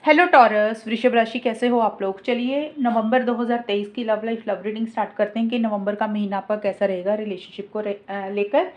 Hello taurus, वृषभ राशि, कैसे हो आप लोग। चलिए नवंबर 2023 की love life love reading start करते हैं कि नवंबर का महीना आपका कैसा रहेगा रिलेशनशिप को लेकर।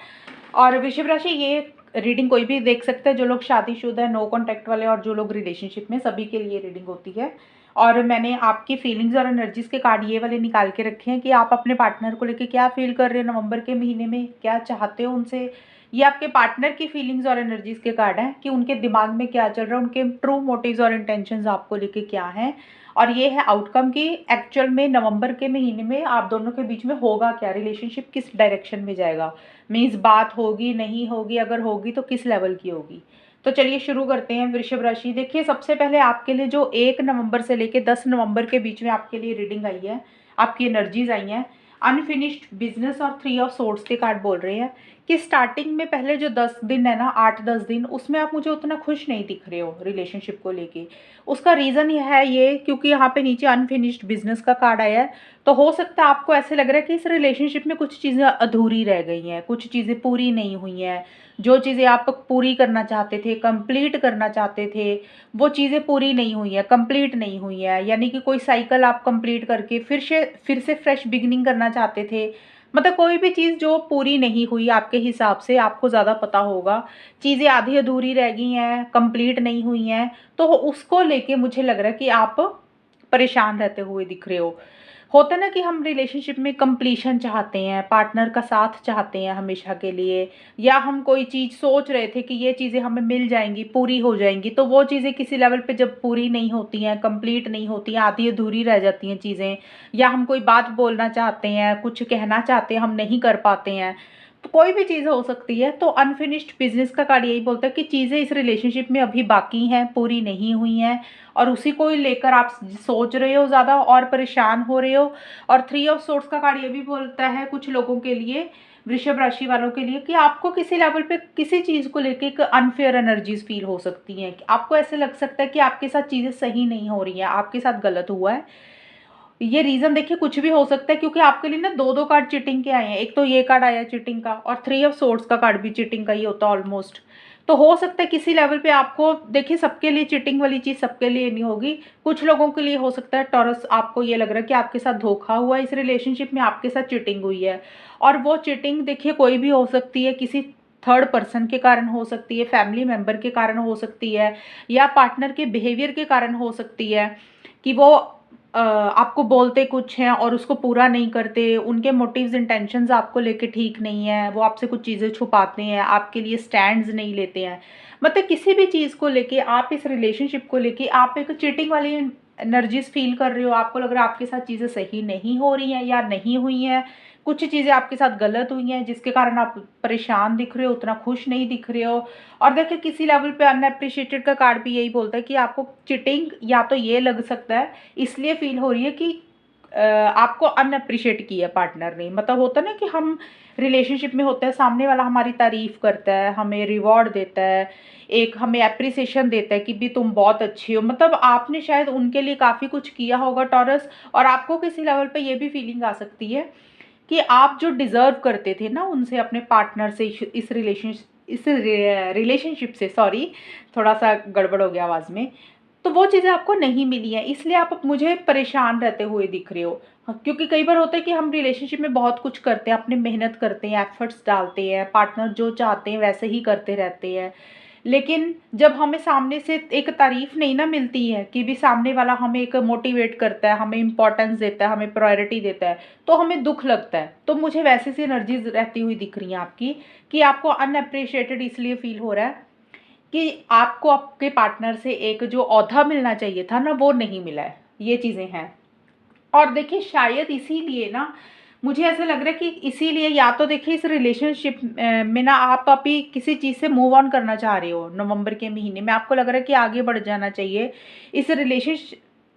और वृषभ राशि, ये रीडिंग कोई भी देख सकता है, जो लोग शादीशुदा है, नो कॉन्टैक्ट वाले और जो लोग रिलेशनशिप में, सभी के लिए रीडिंग होती है। और मैंने आपकी फीलिंग्स और एनर्जीज के कार्ड ये वाले निकाल के रखे हैं कि आप अपने पार्टनर को लेकर क्या फील कर रहे हो नवंबर के महीने में, क्या चाहते हो उनसे। ये आपके पार्टनर की फीलिंग्स और एनर्जीज के कार्ड हैं कि उनके दिमाग में क्या चल रहा है, उनके ट्रू मोटिव्स और इंटेंशंस आपको लेके क्या हैं। और ये है आउटकम की एक्चुअल में नवंबर के महीने में आप दोनों के बीच में होगा क्या, रिलेशनशिप किस डायरेक्शन में जाएगा। मीन्स बात होगी, नहीं होगी, अगर होगी तो किस लेवल की होगी। तो चलिए शुरू करते हैं। वृषभ राशि, देखिए सबसे पहले आपके लिए जो 1 नवंबर से लेके 10 नवंबर के बीच में आपके लिए रीडिंग आई है, आपकी एनर्जीज आई हैं। अनफिनिश्ड बिजनेस और 3 ऑफ सोर्ड्स के कार्ड बोल रहे हैं कि स्टार्टिंग में पहले जो 10 दिन है ना, 8-10 दिन, उसमें आप मुझे उतना खुश नहीं दिख रहे हो रिलेशनशिप को लेके। उसका रीज़न यह है ये, क्योंकि यहाँ पे नीचे अनफिनिश्ड बिजनेस का कार्ड आया है। तो हो सकता है आपको ऐसे लग रहा है कि इस रिलेशनशिप में कुछ चीज़ें अधूरी रह गई हैं, कुछ चीज़ें पूरी नहीं हुई हैं। जो चीज़ें आप पूरी करना चाहते थे, कंप्लीट करना चाहते थे, वो चीज़ें पूरी नहीं हुई हैं, कंप्लीट नहीं हुई हैं। यानी कि कोई साइकिल आप कंप्लीट करके फिर से फ्रेश बिगिनिंग करना चाहते थे। मतलब कोई भी चीज़ जो पूरी नहीं हुई आपके हिसाब से, आपको ज़्यादा पता होगा, चीज़ें आधी अधूरी रह गई हैं, कंप्लीट नहीं हुई हैं, तो उसको लेके मुझे लग रहा है कि आप परेशान रहते हुए दिख रहे हो। होता है ना कि हम रिलेशनशिप में कंप्लीशन चाहते हैं, पार्टनर का साथ चाहते हैं हमेशा के लिए, या हम कोई चीज़ सोच रहे थे कि ये चीज़ें हमें मिल जाएंगी, पूरी हो जाएंगी, तो वो चीज़ें किसी लेवल पे जब पूरी नहीं होती हैं, कंप्लीट नहीं होती हैं, आधी अधूरी रह जाती हैं चीज़ें, या हम कोई बात बोलना चाहते हैं, कुछ कहना चाहते हैं, हम नहीं कर पाते हैं। तो कोई भी चीज़ हो सकती है। तो अनफिनिश्ड बिजनेस का कार्ड यही बोलता है कि चीज़ें इस रिलेशनशिप में अभी बाकी हैं, पूरी नहीं हुई हैं, और उसी को लेकर आप सोच रहे हो ज़्यादा और परेशान हो रहे हो। और 3 ऑफ सोर्ड्स का कार्ड ये भी बोलता है कुछ लोगों के लिए, वृषभ राशि वालों के लिए, कि आपको किसी लेवल पे किसी चीज़ को लेके एक अनफेयर एनर्जीज फील हो सकती हैं। आपको ऐसे लग सकता है कि आपके साथ चीज़ें सही नहीं हो रही हैं, आपके साथ गलत हुआ है। ये रीज़न देखिए कुछ भी हो सकता है, क्योंकि आपके लिए ना दो दो कार्ड चीटिंग के आए हैं। एक तो ये कार्ड आया चीटिंग का, और 3 ऑफ सोर्ड्स का कार्ड भी चीटिंग का ही होता है ऑलमोस्ट। तो हो सकता है किसी लेवल पे आपको, देखिए सबके लिए चीटिंग वाली चीज़ सबके लिए नहीं होगी। कुछ लोगों के लिए हो सकता है टॉरस, आपको ये लग रहा है कि आपके साथ धोखा हुआ है, इस रिलेशनशिप में आपके साथ चीटिंग हुई है। और वो चीटिंग देखिए कोई भी हो सकती है, किसी थर्ड पर्सन के कारण हो सकती है, फैमिली मेम्बर के कारण हो सकती है, या पार्टनर के बिहेवियर के कारण हो सकती है, कि वो आपको बोलते कुछ हैं और उसको पूरा नहीं करते, उनके मोटिव्स इंटेंशंस आपको लेके ठीक नहीं है, वो आपसे कुछ चीज़ें छुपाते हैं, आपके लिए स्टैंड्स नहीं लेते हैं। मतलब किसी भी चीज़ को लेके, आप इस रिलेशनशिप को लेके आप एक चीटिंग वाली एनर्जीज फील कर रहे हो। आपको लग रहा है आपके साथ चीज़ें सही नहीं हो रही हैं या नहीं हुई हैं, कुछ चीज़ें आपके साथ गलत हुई हैं, जिसके कारण आप परेशान दिख रहे हो, उतना खुश नहीं दिख रहे हो। और देखिए किसी लेवल पे अनएप्रिशिएटेड का कार्ड भी यही बोलता है कि आपको चिटिंग या तो ये लग सकता है, इसलिए फील हो रही है कि आपको अनअप्रिशिएट किया पार्टनर ने। मतलब होता है ना कि हम रिलेशनशिप में होते हैं, सामने वाला हमारी तारीफ करता है, हमें रिवॉर्ड देता है, एक हमें अप्रिसिएशन देता है कि भी तुम बहुत अच्छी हो। मतलब आपने शायद उनके लिए काफ़ी कुछ किया होगा टॉरस, और आपको किसी लेवल पे ये भी फीलिंग आ सकती है कि आप जो डिज़र्व करते थे ना उनसे, अपने पार्टनर से, इस रिलेशनशिप से, सॉरी थोड़ा सा गड़बड़ हो गया आवाज़ में, तो वो चीज़ें आपको नहीं मिली हैं, इसलिए आप मुझे परेशान रहते हुए दिख रहे हो। हाँ, क्योंकि कई बार होता है कि हम रिलेशनशिप में बहुत कुछ करते हैं, अपनी मेहनत करते हैं, एफर्ट्स डालते हैं, पार्टनर जो चाहते हैं वैसे ही करते रहते हैं, लेकिन जब हमें सामने से एक तारीफ नहीं ना मिलती है, कि भी सामने वाला हमें एक मोटिवेट करता है, हमें इंपॉर्टेंस देता है, हमें प्रायोरिटी देता है, तो हमें दुख लगता है। तो मुझे वैसे सी एनर्जीज रहती हुई दिख रही हैं आपकी, कि आपको अनअप्रिशिएटेड इसलिए फील हो रहा है कि आपको आपके पार्टनर से एक जो औहदा मिलना चाहिए था ना, वो नहीं मिला है। ये चीज़ें हैं। और देखिए शायद इसीलिए ना, मुझे ऐसा लग रहा है कि इसीलिए, या तो देखिए इस रिलेशनशिप में ना आप अभी किसी चीज़ से मूव ऑन करना चाह रहे हो नवंबर के महीने में, आपको लग रहा है कि आगे बढ़ जाना चाहिए, इस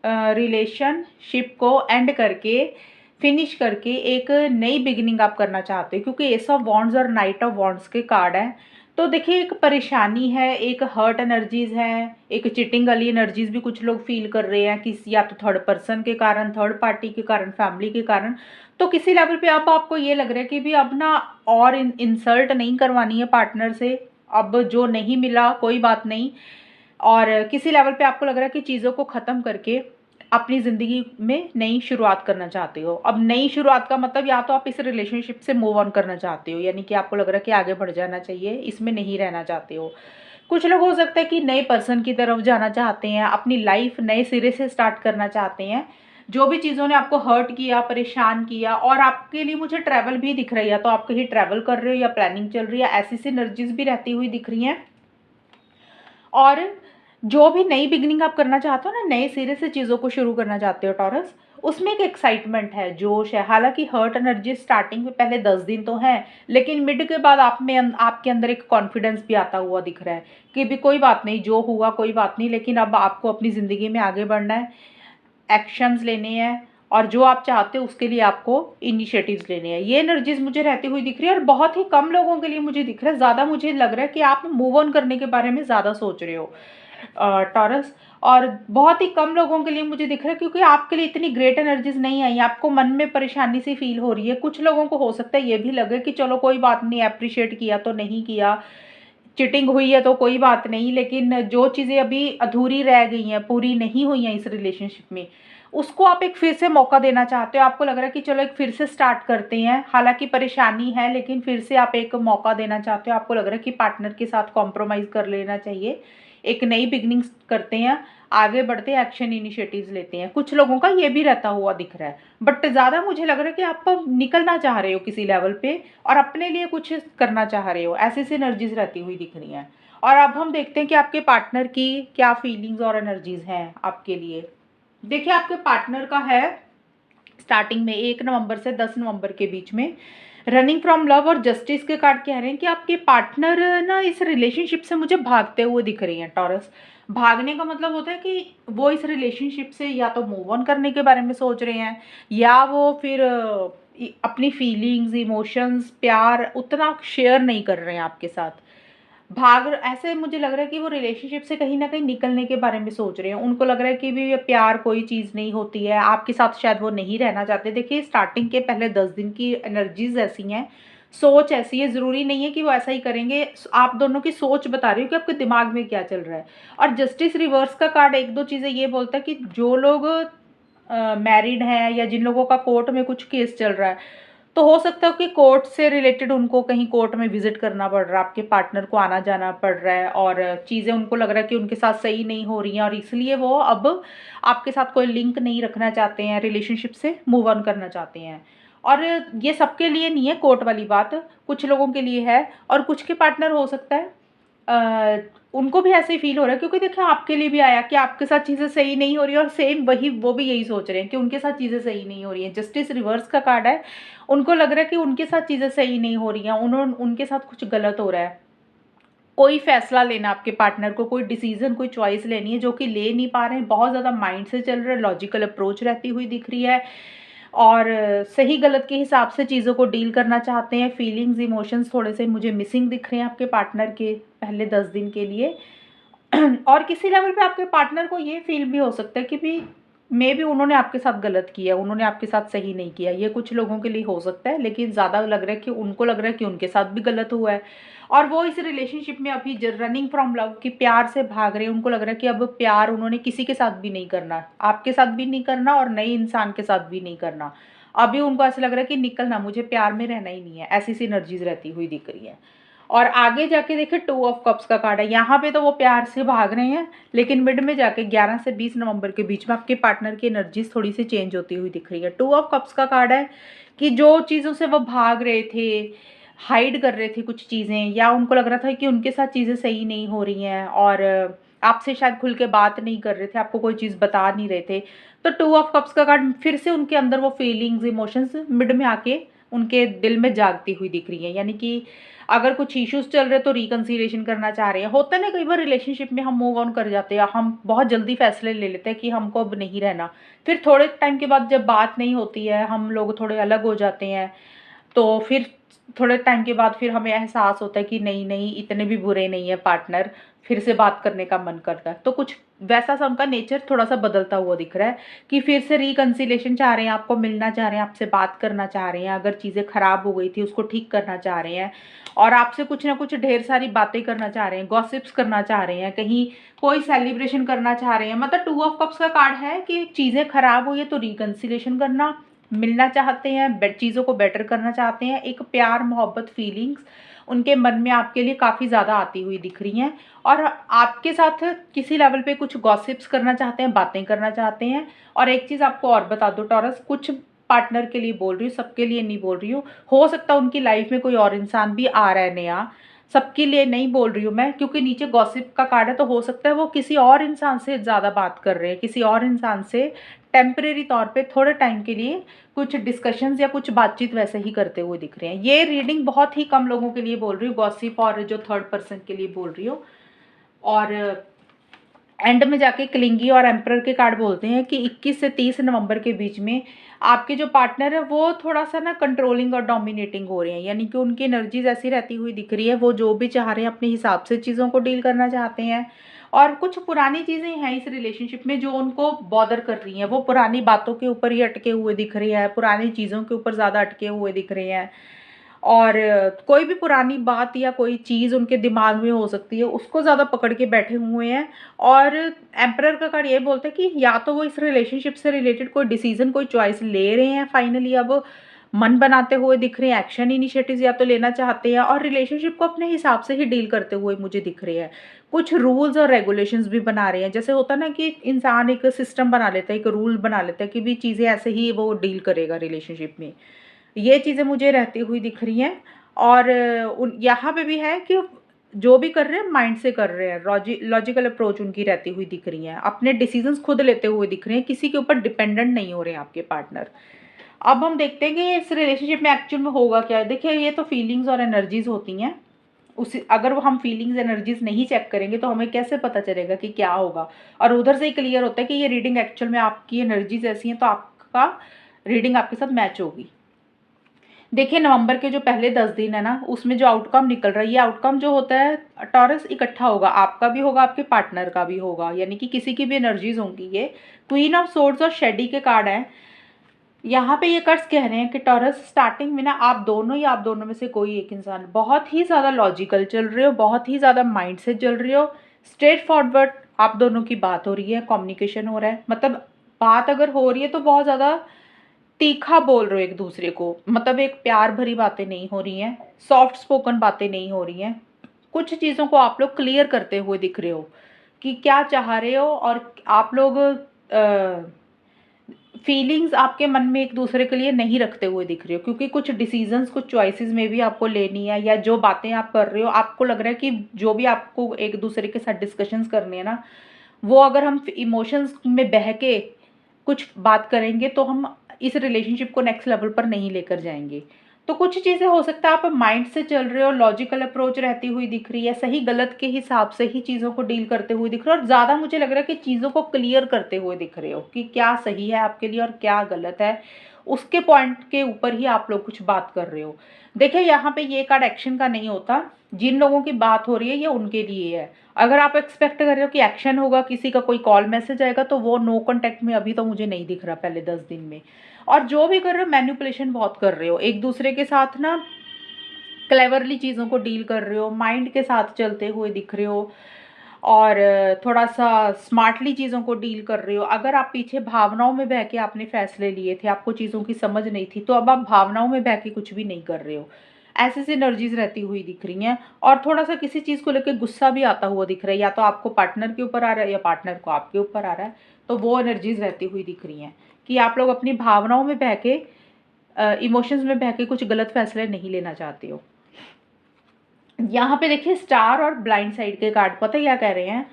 रिलेशनशिप को एंड करके, फिनिश करके एक नई बिगिनिंग आप करना चाहते हो, क्योंकि एस ऑफ वॉन्ड्स और नाइट ऑफ वॉन्ड्स के कार्ड हैं। तो देखिए एक परेशानी है, एक हर्ट एनर्जीज है, एक चिटिंग वाली एनर्जीज भी कुछ लोग फील कर रहे हैं, किसी या तो थर्ड पर्सन के कारण, थर्ड पार्टी के कारण, फैमिली के कारण। तो किसी लेवल पे अब आपको ये लग रहा है कि भी अब ना और इंसल्ट नहीं करवानी है पार्टनर से, अब जो नहीं मिला कोई बात नहीं, और किसी लेवल पे आपको लग रहा है कि चीज़ों को ख़त्म करके अपनी ज़िंदगी में नई शुरुआत करना चाहते हो। अब नई शुरुआत का मतलब या तो आप इस रिलेशनशिप से मूव ऑन करना चाहते हो, यानी कि आपको लग रहा है कि आगे बढ़ जाना चाहिए, इसमें नहीं रहना चाहते हो। कुछ लोग हो सकता है कि नए पर्सन की तरफ जाना चाहते हैं, अपनी लाइफ नए सिरे से स्टार्ट करना चाहते हैं। जो भी चीज़ों ने आपको हर्ट किया, परेशान किया, और आपके लिए मुझे ट्रैवल भी दिख रही है, तो आप कहीं ट्रैवल कर रहे हो या प्लानिंग चल रही है, ऐसी सी एनर्जीज भी रहती हुई दिख रही हैं। और जो भी नई बिगिनिंग आप करना चाहते हो ना, नए सिरे से चीज़ों को शुरू करना चाहते हो टॉरस, उसमें एक एक्साइटमेंट है, जोश है। हालांकि हर्ट एनर्जी स्टार्टिंग में पहले 10 दिन तो है, लेकिन मिड के बाद आपके अंदर एक कॉन्फिडेंस भी आता हुआ दिख रहा है कि भी कोई बात नहीं, जो हुआ कोई बात नहीं, लेकिन अब आपको अपनी ज़िंदगी में आगे बढ़ना है, एक्शंस लेने हैं, और जो आप चाहते हो उसके लिए आपको इनिशिएटिव्स लेने हैं। ये एनर्जीज मुझे रहती हुई दिख रही है, और बहुत ही कम लोगों के लिए मुझे दिख रहा है। ज़्यादा मुझे लग रहा है कि आप मूव ऑन करने के बारे में ज़्यादा सोच रहे हो टॉरस, और बहुत ही कम लोगों के लिए मुझे दिख रहा है, क्योंकि आपके लिए इतनी ग्रेट एनर्जीज नहीं आई। आपको मन में परेशानी सी फील हो रही है। कुछ लोगों को हो सकता है ये भी लगे कि चलो कोई बात नहीं, अप्रिशिएट किया तो नहीं किया, चिटिंग हुई है तो कोई बात नहीं, लेकिन जो चीज़ें अभी अधूरी रह गई हैं, पूरी नहीं हुई हैं इस रिलेशनशिप में, उसको आप एक फिर से मौका देना चाहते हो। आपको लग रहा है कि चलो एक फिर से स्टार्ट करते हैं, हालांकि परेशानी है, लेकिन फिर से आप एक मौका देना चाहते हो। आपको लग रहा है कि पार्टनर के साथ कॉम्प्रोमाइज़ कर लेना चाहिए, एक नई बिगनिंग करते हैं, आगे बढ़ते हैं, एक्शन इनिशिएटिव्स लेते हैं। कुछ लोगों का ये भी रहता हुआ दिख रहा है, बट ज़्यादा मुझे लग रहा है कि आप निकलना चाह रहे हो किसी लेवल पे, और अपने लिए कुछ करना चाह रहे हो, ऐसी सी एनर्जीज रहती हुई दिख रही हैं। और अब हम देखते हैं कि आपके पार्टनर की क्या फीलिंग्स और एनर्जीज हैं आपके लिए। देखिए, आपके पार्टनर का है स्टार्टिंग में 1 नवंबर से 10 नवंबर के बीच में रनिंग फ्रॉम लव और जस्टिस के कार्ड कह रहे हैं कि आपके पार्टनर ना इस रिलेशनशिप से मुझे भागते हुए दिख रही हैं टॉरस। भागने का मतलब होता है कि वो इस रिलेशनशिप से या तो मूव ऑन करने के बारे में सोच रहे हैं, या वो फिर अपनी फीलिंग्स, इमोशंस, प्यार उतना शेयर नहीं कर रहे हैं आपके साथ। ऐसे मुझे लग रहा है कि वो रिलेशनशिप से कहीं न कहीं निकलने के बारे में सोच रहे हैं। उनको लग रहा है कि भी ये प्यार कोई चीज़ नहीं होती है, आपके साथ शायद वो नहीं रहना चाहते। देखिए, स्टार्टिंग के पहले 10 दिन की एनर्जीज़ ऐसी हैं, सोच ऐसी है, ज़रूरी नहीं है कि वो ऐसा ही करेंगे। आप दोनों की सोच बता रही हूँ कि आपके दिमाग में क्या चल रहा है। और जस्टिस रिवर्स का कार्ड 1-2 चीज़ें ये बोलता है कि जो लोग मैरिड हैं, या जिन लोगों का कोर्ट में कुछ केस चल रहा है, तो हो सकता है कि कोर्ट से रिलेटेड उनको कहीं कोर्ट में विजिट करना पड़ रहा है, आपके पार्टनर को आना जाना पड़ रहा है, और चीज़ें उनको लग रहा है कि उनके साथ सही नहीं हो रही हैं, और इसलिए वो अब आपके साथ कोई लिंक नहीं रखना चाहते हैं, रिलेशनशिप से मूव ऑन करना चाहते हैं। और ये सबके लिए नहीं है कोर्ट वाली बात, कुछ लोगों के लिए है, और कुछ के पार्टनर हो सकता है अ, उनको भी ऐसे ही फ़ील हो रहा है, क्योंकि देखिए आपके लिए भी आया कि आपके साथ चीज़ें सही नहीं हो रही है, और सेम वही वो भी यही सोच रहे हैं कि उनके साथ चीज़ें सही नहीं हो रही हैं। जस्टिस रिवर्स का कार्ड है, उनको लग रहा है कि उनके साथ चीज़ें सही नहीं हो रही हैं, उनके साथ कुछ गलत हो रहा है। कोई फ़ैसला लेना आपके पार्टनर को, कोई डिसीज़न, कोई चॉइस लेनी है जो कि ले नहीं पा रहे हैं, बहुत ज़्यादा माइंड से चल रहा है, लॉजिकल अप्रोच रहती हुई दिख रही है, और सही गलत के हिसाब से चीज़ों को डील करना चाहते हैं। फीलिंग्स, इमोशंस थोड़े से मुझे मिसिंग दिख रहे हैं आपके पार्टनर के पहले 10 दिन के लिए। और किसी लेवल पे आपके पार्टनर को ये फ़ील भी हो सकता है कि भी मेबी उन्होंने आपके साथ गलत किया, उन्होंने आपके साथ सही नहीं किया। ये कुछ लोगों के लिए हो सकता है, लेकिन ज़्यादा लग रहा है कि उनको लग रहा है कि उनके साथ भी गलत हुआ है, और वो इस रिलेशनशिप में अभी रनिंग फ्रॉम लव कि प्यार से भाग रहे हैं। उनको लग रहा है कि अब प्यार उन्होंने किसी के साथ भी नहीं करना, आपके साथ भी नहीं करना, और नए इंसान के साथ भी नहीं करना। अभी उनको ऐसा लग रहा है कि निकलना, मुझे प्यार में रहना ही नहीं है, ऐसी सी एनर्जीज रहती हुई दिख रही है। और आगे जाके देखिए 2 ऑफ कप्स का कार्ड है, यहाँ पे तो वो प्यार से भाग रहे हैं, लेकिन मिड में जाके 11 से 20 नवंबर के बीच में आपके पार्टनर की एनर्जीज थोड़ी सी चेंज होती हुई दिख रही है। 2 ऑफ कप्स का कार्ड है कि जो चीज़ों से वो भाग रहे थे, हाइड कर रहे थे कुछ चीज़ें, या उनको लग रहा था कि उनके साथ चीज़ें सही नहीं हो रही हैं, और आपसे शायद खुल के बात नहीं कर रहे थे, आपको कोई चीज़ बता नहीं रहे थे। तो 2 ऑफ कप्स का कार्ड फिर से उनके अंदर वो फीलिंग्स, इमोशंस मिड में आके उनके दिल में जागती हुई दिख रही है। यानी कि अगर कुछ इश्यूज़ चल रहे हैं तो रिकंसिलिएशन करना चाह रहे हैं। होता है ना, कई बार रिलेशनशिप में हम मूव ऑन कर जाते हैं, हम बहुत जल्दी फैसले ले लेते हैं कि हमको अब नहीं रहना। फिर थोड़े टाइम के बाद जब बात नहीं होती है, हम लोग थोड़े अलग हो जाते हैं, तो फिर थोड़े टाइम के बाद फिर हमें एहसास होता है कि नहीं, नहीं, इतने भी बुरे नहीं है पार्टनर। फिर से बात करने का मन करता है। तो कुछ वैसा सा उनका नेचर थोड़ा सा बदलता हुआ दिख रहा है कि फिर से रिकन्सिलेशन चाह रहे हैं, आपको मिलना चाह रहे हैं, आपसे बात करना चाह रहे हैं, अगर चीज़ें ख़राब हो गई थी उसको ठीक करना चाह रहे हैं, और आपसे कुछ ना कुछ ढेर सारी बातें करना चाह रहे हैं, गॉसिप्स करना चाह रहे हैं, कहीं कोई सेलिब्रेशन करना चाह रहे हैं। मतलब 2 ऑफ कप्स का कार्ड है कि चीज़ें ख़राब हुई है तो रिकन्सिलेशन करना, मिलना चाहते हैं, चीज़ों को बेटर करना चाहते हैं। एक प्यार मोहब्बत फीलिंग्स उनके मन में आपके लिए काफ़ी ज़्यादा आती हुई दिख रही हैं, और आपके साथ किसी लेवल पे कुछ गॉसिप्स करना चाहते हैं, बातें करना चाहते हैं। और एक चीज़ आपको और बता दूँ टॉरस, कुछ पार्टनर के लिए बोल रही हूँ, सबके लिए नहीं बोल रही हूँ। हो सकता है उनकी लाइफ में कोई और इंसान भी आ रहा है नया, सबके लिए नहीं बोल रही हूँ मैं, क्योंकि नीचे गॉसिप का कार्ड है, तो हो सकता है वो किसी और इंसान से ज़्यादा बात कर रहे हैं, किसी और इंसान से टेम्परेरी तौर पे थोड़े टाइम के लिए कुछ डिस्कशंस या कुछ बातचीत वैसे ही करते हुए दिख रहे हैं। ये रीडिंग बहुत ही कम लोगों के लिए बोल रही हूँ, गॉसिप और जो थर्ड पर्सन के लिए बोल रही हूँ। और एंड में जाके क्लिंगी और एम्परर के कार्ड बोलते हैं कि 21 से 30 नवंबर के बीच में आपके जो पार्टनर है वो थोड़ा सा ना कंट्रोलिंग और डोमिनेटिंग हो रहे हैं, यानी कि उनकी एनर्जीज ऐसी रहती हुई दिख रही है, वो जो भी चाह रहे हैं अपने हिसाब से चीज़ों को डील करना चाहते हैं। और कुछ पुरानी चीज़ें हैं इस रिलेशनशिप में जो उनको बॉदर कर रही हैं, वो पुरानी बातों के ऊपर ही अटके हुए दिख रही है, पुरानी चीज़ों के ऊपर ज़्यादा अटके हुए दिख रहे हैं। और कोई भी पुरानी बात या कोई चीज़ उनके दिमाग में हो सकती है, उसको ज़्यादा पकड़ के बैठे हुए हैं। और एम्परर का कार्ड ये बोलता है कि या तो वो इस रिलेशनशिप से रिलेटेड कोई डिसीजन, कोई चॉइस ले रहे हैं, फाइनली अब मन बनाते हुए दिख रहे हैं, एक्शन इनिशिएटिव्स या तो लेना चाहते हैं, और रिलेशनशिप को अपने हिसाब से ही डील करते हुए मुझे दिख रहे हैं। कुछ रूल्स और रेगुलेशंस भी बना रहे हैं, जैसे होता है ना कि इंसान एक सिस्टम बना लेता है, एक रूल बना लेता है कि भी चीज़ें ऐसे ही वो डील करेगा रिलेशनशिप में। ये चीज़ें मुझे रहती हुई दिख रही हैं। और उन यहाँ पे भी है कि जो भी कर रहे हैं माइंड से कर रहे हैं, लॉजिकल अप्रोच उनकी रहती हुई दिख रही हैं, अपने डिसीजंस खुद लेते हुए दिख रहे हैं, किसी के ऊपर डिपेंडेंट नहीं हो रहे हैं आपके पार्टनर। अब हम देखते हैं कि इस रिलेशनशिप में एक्चुअल में होगा क्या है। देखिए, ये तो फीलिंग्स और एनर्जीज होती हैं, उसी अगर वो हम फीलिंग्स एनर्जीज नहीं चेक करेंगे तो हमें कैसे पता चलेगा कि क्या होगा। और उधर से ही क्लियर होता है कि ये रीडिंग एक्चुअल में आपकी एनर्जीज ऐसी हैं, तो आपका रीडिंग आपके साथ मैच होगी। देखिए, नवंबर के जो पहले 10 दिन है ना, उसमें जो आउटकम निकल रहा है, ये आउटकम जो होता है टॉरस इकट्ठा होगा, आपका भी होगा, आपके पार्टनर का भी होगा, यानी कि किसी की भी एनर्जीज होंगी। ये क्वीन ऑफ सोर्ड्स और शेडी के कार्ड हैं। यहाँ पे ये कार्ड्स कह रहे हैं कि टॉरस स्टार्टिंग में ना आप दोनों या आप दोनों में से कोई एक इंसान बहुत ही ज़्यादा लॉजिकल चल रहे हो, बहुत ही ज़्यादा माइंड से चल रहे हो, स्ट्रेट फॉरवर्ड आप दोनों की बात हो रही है, कम्युनिकेशन हो रहा है। मतलब बात अगर हो रही है तो बहुत ज़्यादा तीखा बोल रहे हो एक दूसरे को, मतलब एक प्यार भरी बातें नहीं हो रही हैं, सॉफ्ट स्पोकन बातें नहीं हो रही हैं। कुछ चीज़ों को आप लोग क्लियर करते हुए दिख रहे हो कि क्या चाह रहे हो, और आप लोग फीलिंग्स आपके मन में एक दूसरे के लिए नहीं रखते हुए दिख रहे हो, क्योंकि कुछ डिसीजंस, कुछ चॉइसेस में भी आपको लेनी है, या जो बातें आप कर रहे हो आपको लग रहा है कि जो भी आपको एक दूसरे के साथ डिस्कशंस करने हैं ना, वो अगर हम इमोशंस में बह के कुछ बात करेंगे तो हम इस रिलेशनशिप को नेक्स्ट लेवल पर नहीं लेकर जाएंगे। तो कुछ चीज़ें हो सकता है आप माइंड से चल रहे हो, लॉजिकल अप्रोच रहती हुई दिख रही है, सही गलत के हिसाब से ही चीज़ों को डील करते हुए दिख रहे हो, और ज़्यादा मुझे लग रहा है कि चीज़ों को क्लियर करते हुए दिख रहे हो कि क्या सही है आपके लिए और क्या गलत है, उसके पॉइंट के ऊपर ही आप लोग कुछ बात कर रहे हो। देखिए, यहाँ पे ये कार्ड एक्शन का नहीं होता, जिन लोगों की बात हो रही है ये उनके लिए है। अगर आप एक्सपेक्ट कर रहे हो कि एक्शन होगा, किसी का कोई कॉल मैसेज आएगा, तो वो नो कॉन्टैक्ट में अभी तो मुझे नहीं दिख रहा पहले 10 दिन में। और जो भी कर रहे हो मैनिपुलेशन बहुत कर रहे हो, एक दूसरे के साथ ना क्लेवरली चीज़ों को डील कर रहे हो, माइंड के साथ चलते हुए दिख रहे हो, और थोड़ा सा स्मार्टली चीज़ों को डील कर रहे हो। अगर आप पीछे भावनाओं में बह के आपने फैसले लिए थे, आपको चीज़ों की समझ नहीं थी, तो अब आप भावनाओं में बह के कुछ भी नहीं कर रहे हो। ऐसी सी एनर्जीज रहती हुई दिख रही हैं, और थोड़ा सा किसी चीज़ को लेकर गुस्सा भी आता हुआ दिख रहा है, या तो आपको पार्टनर के ऊपर आ रहा है या पार्टनर को आपके ऊपर आ रहा है। तो वो एनर्जीज रहती हुई दिख रही हैं कि आप लोग अपनी भावनाओं में बह के, इमोशंस में बह के कुछ गलत फैसले नहीं लेना चाहते हो। यहाँ पे देखिए, स्टार और ब्लाइंड साइड के कार्ड पता है क्या कह रहे हैं।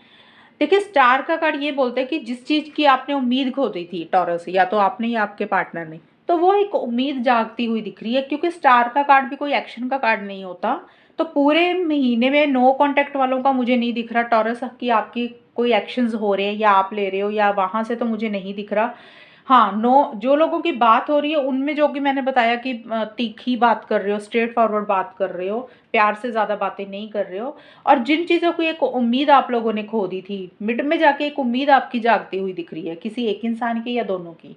देखिए, स्टार का कार्ड ये बोलता है कि जिस चीज़ की आपने उम्मीद खो दी थी टॉरस, या तो आपने या आपके पार्टनर ने, तो वो एक उम्मीद जागती हुई दिख रही है, क्योंकि स्टार का कार्ड भी कोई एक्शन का कार्ड नहीं होता। तो पूरे महीने में नो कांटेक्ट वालों का मुझे नहीं दिख रहा टॉरस कि आपकी कोई एक्शंस हो रहे हैं या आप ले रहे हो, या वहाँ से तो मुझे नहीं दिख रहा। हाँ, नो जो लोगों की बात हो रही है उनमें जो कि मैंने बताया कि तीखी बात कर रहे हो, स्ट्रेट फॉरवर्ड बात कर रहे हो, प्यार से ज़्यादा बातें नहीं कर रहे हो, और जिन चीज़ों की एक उम्मीद आप लोगों ने खो दी थी, मिड में जाके एक उम्मीद आपकी जागती हुई दिख रही है, किसी एक इंसान की या दोनों की।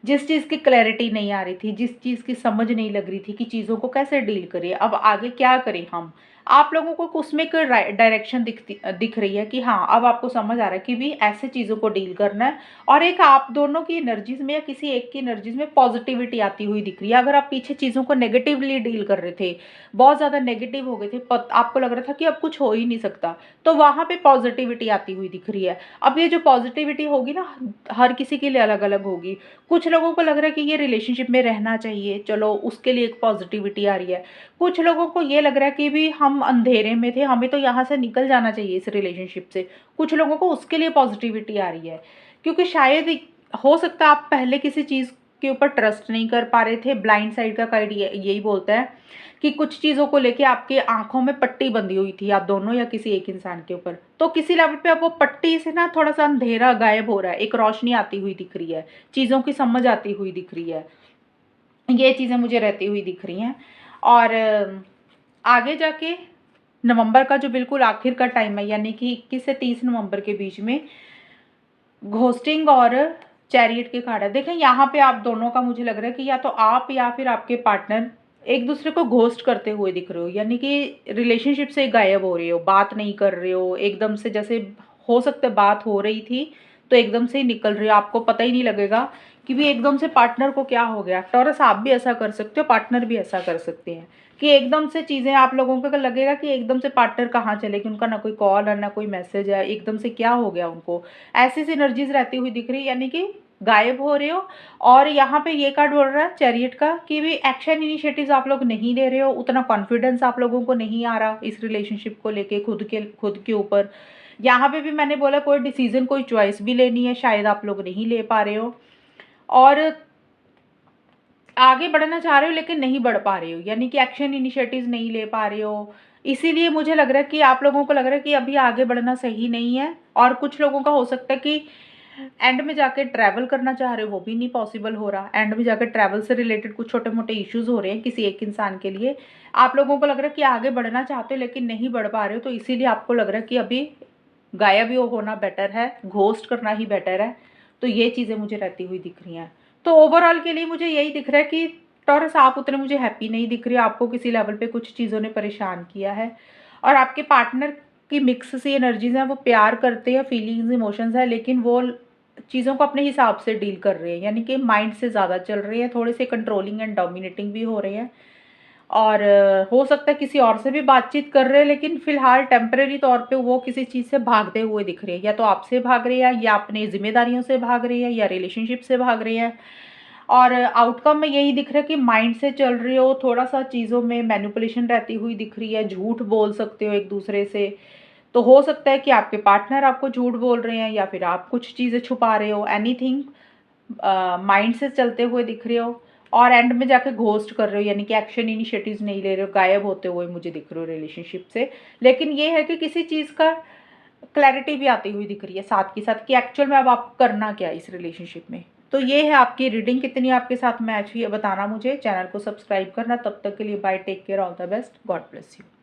जिस चीज़ की क्लैरिटी नहीं आ रही थी, जिस चीज़ की समझ नहीं लग रही थी कि चीज़ों को कैसे डील करें, अब आगे क्या करें हम, आप लोगों को उसमें एक डायरेक्शन दिख रही है कि हाँ, अब आपको समझ आ रहा है कि भी ऐसे चीज़ों को डील करना है। और एक आप दोनों की एनर्जीज में या किसी एक की एनर्जीज में पॉजिटिविटी आती हुई दिख रही है। अगर आप पीछे चीज़ों को नेगेटिवली डील कर रहे थे, बहुत ज़्यादा नेगेटिव हो गए थे, आपको लग रहा था कि अब कुछ हो ही नहीं सकता, तो वहाँ पे पॉजिटिविटी आती हुई दिख रही है। अब ये जो पॉजिटिविटी होगी ना, हर किसी के लिए अलग अलग होगी। कुछ लोगों को लग रहा है कि ये रिलेशनशिप में रहना चाहिए, चलो उसके लिए एक पॉजिटिविटी आ रही है। कुछ लोगों को ये लग रहा है कि भी हम अंधेरे में थे, हमें तो यहाँ से निकल जाना चाहिए इस रिलेशनशिप से। कुछ लोगों को उसके लिए पॉजिटिविटी आ रही है, क्योंकि शायद हो सकता है आप पहले किसी चीज़ के ऊपर ट्रस्ट नहीं कर पा रहे थे। ब्लाइंड साइड का कार्ड यही बोलता है कि कुछ चीज़ों को लेके आपके आंखों में पट्टी बंधी हुई थी, आप दोनों या किसी एक इंसान के ऊपर। तो किसी लेवल पे अब वो पट्टी से ना थोड़ा सा अंधेरा गायब हो रहा है, एक रोशनी आती हुई दिख रही है, चीज़ों की समझ आती हुई दिख रही है। ये चीज़ें मुझे रहती हुई दिख रही हैं। और आगे जाके नवंबर का जो बिल्कुल आखिर का टाइम है, यानी कि 21 से 30 नवंबर के बीच में घोस्टिंग और चैरियट के कार्ड है। देखें यहाँ पे आप दोनों का मुझे लग रहा है कि या तो आप या फिर आपके पार्टनर एक दूसरे को घोस्ट करते हुए दिख रहे हो, यानी कि रिलेशनशिप से गायब हो रहे हो, बात नहीं कर रहे हो एकदम से। जैसे हो सकता है बात हो रही थी तो एकदम से ही निकल रही हो, आपको पता ही नहीं लगेगा कि भी एकदम से पार्टनर को क्या हो गया। टॉरस आप भी ऐसा कर सकते हो, पार्टनर भी ऐसा कर सकते हैं कि एकदम से चीज़ें आप लोगों को लगेगा कि एकदम से पार्टनर कहाँ चले गए, उनका ना कोई कॉल है ना कोई मैसेज है, एकदम से क्या हो गया उनको। ऐसी सिनर्जीज रहती हुई दिख रही है, यानी कि गायब हो रहे हो। और यहाँ पे ये कार्ड बोल रहा है चैरियट का कि भी एक्शन इनिशिएटिव्स आप लोग नहीं ले रहे हो, उतना कॉन्फिडेंस आप लोगों को नहीं आ रहा इस रिलेशनशिप को लेके, खुद के ऊपर। यहाँ पे भी मैंने बोला कोई डिसीजन, कोई चॉइस भी लेनी है, शायद आप लोग नहीं ले पा रहे हो, और आगे बढ़ना चाह रहे हो लेकिन नहीं बढ़ पा रहे हो, यानी कि एक्शन इनिशिएटिव्स नहीं ले पा रहे हो। इसीलिए मुझे लग रहा है कि आप लोगों को लग रहा है कि अभी आगे बढ़ना सही नहीं है। और कुछ लोगों का हो सकता है कि एंड में जाके ट्रैवल करना चाह रहे हो, वो भी नहीं पॉसिबल हो रहा। एंड में जाकर ट्रैवल से रिलेटेड कुछ छोटे मोटे इश्यूज हो रहे हैं किसी एक इंसान के लिए। आप लोगों को लग रहा है कि आगे बढ़ना चाहते हो लेकिन नहीं बढ़ पा रहे हो, तो इसीलिए आपको लग रहा है कि अभी गायब ही होना बेटर है, घोस्ट करना ही बेटर है। तो ये चीज़ें मुझे रहती हुई दिख रही हैं। तो ओवरऑल के लिए मुझे यही दिख रहा है कि टॉरस आप उतने मुझे हैप्पी नहीं दिख रही हो, आपको किसी लेवल पे कुछ चीज़ों ने परेशान किया है। और आपके पार्टनर की मिक्स सी एनर्जीज हैं, वो प्यार करते हैं, फीलिंग्स इमोशंस है, लेकिन वो चीज़ों को अपने हिसाब से डील कर रहे हैं, यानी कि माइंड से ज़्यादा चल रहे हैं, थोड़े से कंट्रोलिंग एंड डोमिनेटिंग भी हो रहे हैं। और हो सकता है किसी और से भी बातचीत कर रहे हैं, लेकिन फिलहाल टेम्परेरी तौर पे वो किसी चीज़ से भागते हुए दिख रहे हैं, या तो आपसे भाग रहे हैं, या अपनी जिम्मेदारियों से भाग रहे हैं, या रिलेशनशिप से भाग रहे हैं। और आउटकम में यही दिख रहा है कि माइंड से चल रहे हो, थोड़ा सा चीज़ों में मैनिपुलेशन रहती हुई दिख रही है, झूठ बोल सकते हो एक दूसरे से। तो हो सकता है कि आपके पार्टनर आपको झूठ बोल रहे हैं, या फिर आप कुछ चीज़ें छुपा रहे हो, एनीथिंग माइंड से चलते हुए दिख रहे हो। और एंड में जाके घोस्ट कर रहे हो, यानी कि एक्शन इनिशिएटिव्स नहीं ले रहे हो, गायब होते हुए मुझे दिख रहे हो रिलेशनशिप से। लेकिन ये है कि किसी चीज़ का क्लैरिटी भी आती हुई दिख रही है साथ के साथ कि एक्चुअल में अब आपको करना क्या है इस रिलेशनशिप में। तो ये है आपकी रीडिंग, कितनी आपके साथ मैच हुई है बताना मुझे, चैनल को सब्सक्राइब करना। तब तक के लिए bye, take care, all the best, God bless you.